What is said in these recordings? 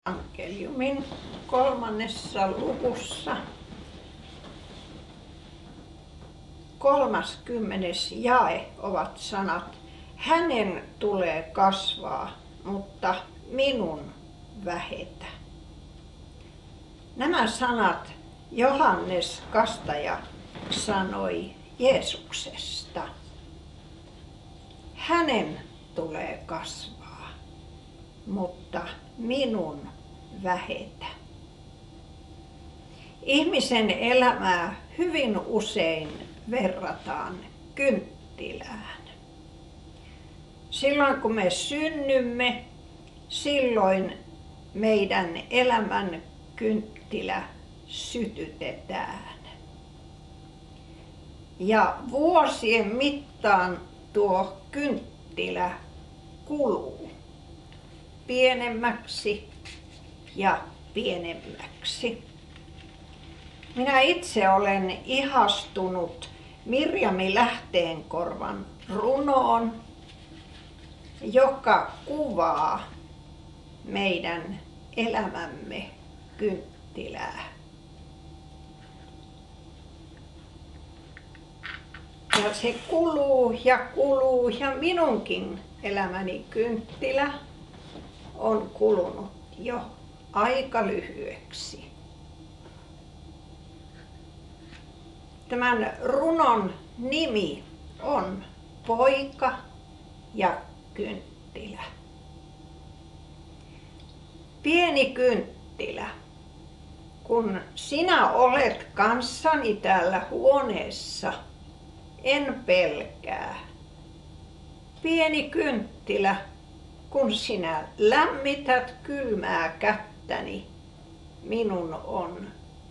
Evankeliumin 3. luvussa 30. jae ovat sanat: hänen tulee kasvaa, mutta minun vähetä. Nämä sanat Johannes Kastaja sanoi Jeesuksesta. Hänen tulee kasvaa, mutta minun vähetä. Ihmisen elämää hyvin usein verrataan kynttilään. Silloin kun me synnymme, silloin meidän elämän kynttilä sytytetään. Ja vuosien mittaan tuo kynttilä kuluu pienemmäksi ja pienemmäksi. Minä itse olen ihastunut Mirjami Lähteenkorvan runoon, joka kuvaa meidän elämämme kynttilää. Ja se kuluu ja minunkin elämäni kynttilä on kulunut jo aika lyhyeksi. Tämän runon nimi on Poika ja kynttilä. Pieni kynttilä, kun sinä olet kanssani täällä huoneessa, en pelkää. Pieni kynttilä, kun sinä lämmität kylmää kättäni, minun on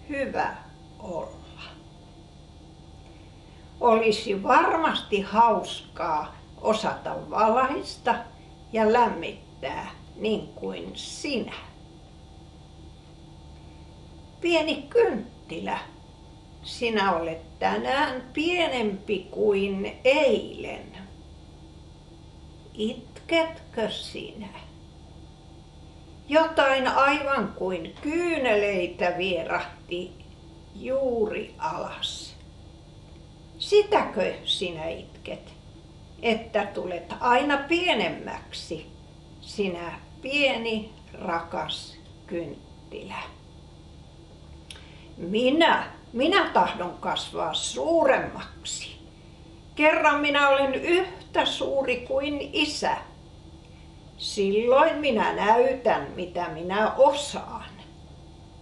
hyvä olla. Olisi varmasti hauskaa osata valaista ja lämmittää niin kuin sinä. Pieni kynttilä, sinä olet tänään pienempi kuin eilen. Itketkö sinä? Jotain aivan kuin kyyneleitä vierahti juuri alas. Sitäkö sinä itket, että tulet aina pienemmäksi, sinä pieni rakas kynttilä? Minä tahdon kasvaa suuremmaksi. Kerran minä olen yhtä suuri kuin Isä. Silloin minä näytän, mitä minä osaan.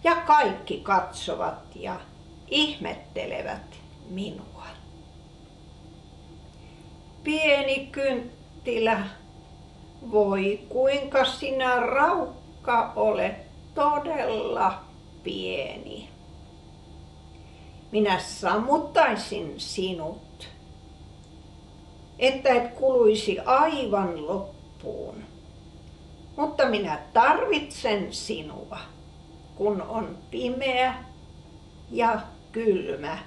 Ja kaikki katsovat ja ihmettelevät minua. Pieni kynttilä, voi kuinka sinä raukka olet todella pieni. Minä sammuttaisin sinut, että et kuluisi aivan loppuun. Mutta minä tarvitsen sinua, kun on pimeä ja kylmä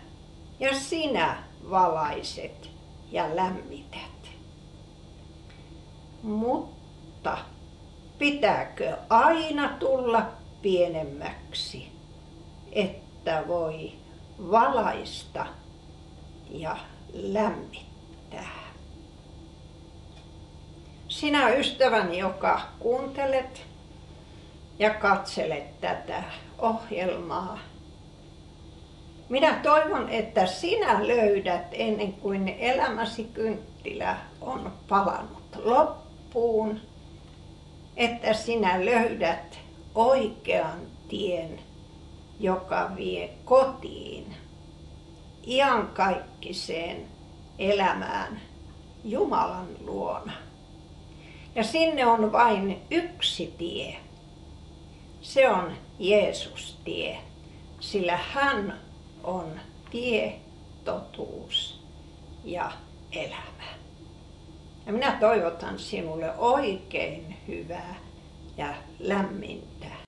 ja sinä valaiset ja lämmität. Mutta pitääkö aina tulla pienemmäksi, että voi valaista ja lämmittää? Sinä ystäväni, joka kuuntelet ja katselet tätä ohjelmaa, minä toivon, että sinä löydät ennen kuin elämäsi kynttilä on palanut loppuun, että sinä löydät oikean tien, joka vie kotiin, iankaikkiseen elämään Jumalan luona. Ja sinne on vain yksi tie. Se on Jeesus-tie, sillä hän on tie, totuus ja elämä. Ja minä toivotan sinulle oikein hyvää ja lämmintä